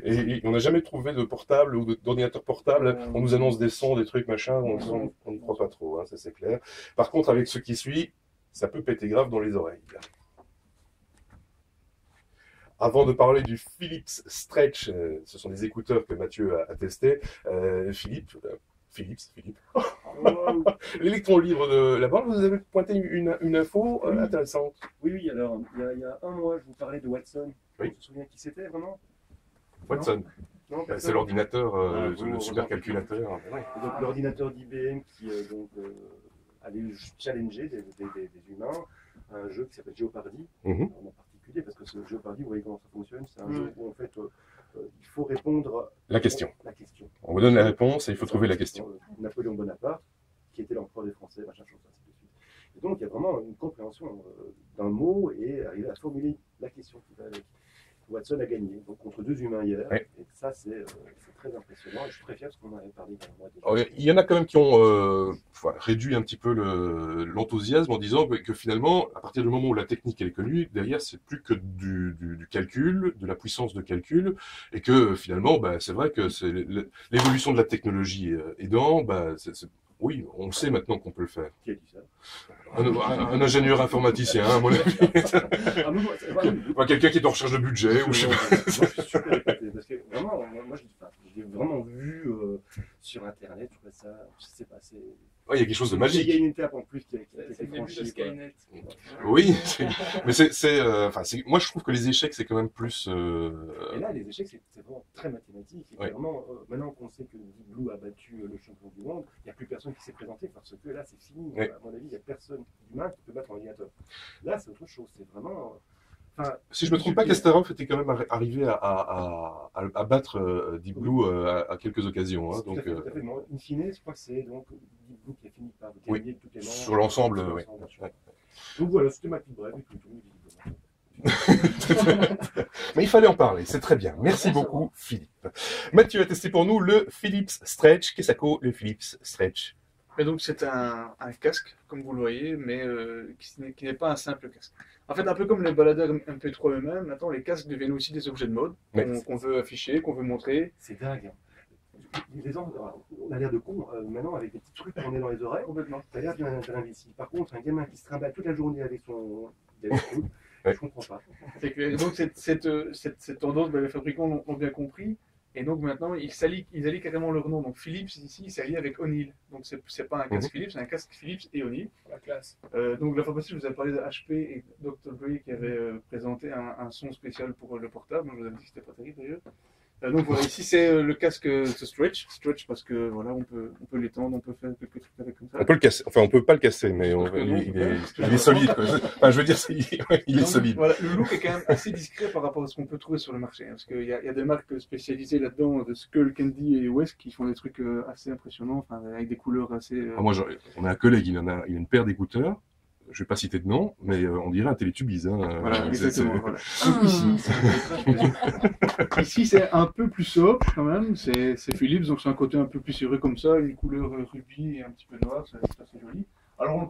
Et on n'a jamais trouvé de portable ou d'ordinateur portable. On nous annonce des sons, des trucs, machin, on n'y croit pas trop, hein, ça c'est clair. Par contre, avec ce qui suit, ça peut péter grave dans les oreilles. Avant de parler du Philips Stretch, ce sont des écouteurs que Mathieu a testés. Philippe. L'électron libre de la banque, vous avez pointé une info intéressante. Oui, alors, il y a un mois, je vous parlais de Watson. Oui. Tu te souviens qui c'était vraiment? Watson. Non, C'est l'ordinateur, vous, le supercalculateur. Ouais. donc l'ordinateur d'IBM qui allait challenger des humains à un jeu qui s'appelle Jeopardy, en particulier, parce que ce Jeopardy, vous voyez comment ça fonctionne, c'est un jeu où en fait il faut répondre la question. La question. On vous donne la réponse et il faut trouver la question. Napoléon Bonaparte, qui était l'empereur des Français, machin chose, ainsi de suite. Et donc il y a vraiment une compréhension d'un mot et arriver à formuler la question qui va avec. Watson a gagné donc, contre deux humains hier, et ça c'est très impressionnant, et je suis très fier parce qu'on en avait parlé dans le mois déjà. Il y en a quand même qui ont réduit un petit peu l'enthousiasme en disant que finalement, à partir du moment où la technique elle est connue, derrière c'est plus que du calcul, de la puissance de calcul, et que finalement, c'est vrai que c'est l'évolution de la technologie aidant, oui, on sait maintenant qu'on peut le faire. Qui a dit ça? Un ingénieur informaticien, à mon avis. Quelqu'un qui est en recherche de budget, ou je sais pas. Moi, je suis super épaté, parce que vraiment, moi, je l'ai vraiment vu sur Internet, je trouvais ça, je sais pas, c'est... Il y a quelque chose de magique. Il y a une étape en plus qui a été franchie. Skynet. Oui, mais moi je trouve que les échecs c'est quand même plus. Et là, les échecs c'est vraiment très mathématique. Et vraiment, maintenant qu'on sait que Deep Blue a battu le champion du monde, il n'y a plus personne qui s'est présenté parce que là c'est fini. À mon avis, il n'y a personne d'humain qui peut battre un ordinateur. Là, c'est autre chose. C'est vraiment. Si je me trompe pas, Kasparov était quand même arrivé à battre Deep Blue à quelques occasions. Hein, donc, tout à fait. In fine, je crois que c'est donc Deep Blue qui a fini par gagner toutes les manches. Sur l'ensemble, oui. Donc voilà, c'était ma petite brève. Mais il fallait en parler, c'est très bien. Merci beaucoup, Philippe. Mathieu a testé pour nous le Philips Stretch. Qu'est-ce que c'est le Philips Stretch? Et donc c'est un casque, comme vous le voyez, mais qui n'est pas un simple casque. En fait, un peu comme les baladeurs MP3 eux-mêmes, maintenant les casques deviennent aussi des objets de mode qu'on veut afficher, qu'on veut montrer. C'est dingue. Les gens, on a l'air de con maintenant avec des petits trucs qu'on est dans les oreilles. Complètement. Ça a l'air d'un imbécile. Par contre, un gamin qui se trimballe toute la journée avec son je comprends pas. Donc cette tendance, les fabricants l'ont bien compris. Et donc maintenant, ils allient carrément leur nom. Donc Philips, ici, il s'allie avec O'Neill. Donc c'est pas un casque Philips, c'est un casque Philips et O'Neill. La classe. Donc la fois passée, je vous ai parlé de HP et Dr. Dre qui avaient présenté un son spécial pour le portable. Donc je vous avais dit que c'était pas terrible d'ailleurs. Donc voilà, ici c'est le casque Stretch parce que voilà, on peut l'étendre, on peut faire quelques trucs avec comme ça. On peut le casser, enfin on peut pas le casser, mais il est solide. Quoi. Enfin, je veux dire, il est solide. Voilà, le look est quand même assez discret par rapport à ce qu'on peut trouver sur le marché, hein, parce qu'il y a des marques spécialisées là-dedans, de Skull Candy et West, qui font des trucs assez impressionnants, avec des couleurs assez. Moi, on a un collègue, il a une paire d'écouteurs. Je vais pas citer de nom, mais on dirait un Télétubbies. Hein. Voilà, exactement. Voilà. Ici, c'est un peu plus sobre quand même. C'est Philips, donc c'est un côté un peu plus serré comme ça, une couleur rubis et un petit peu noire, c'est assez joli. Alors on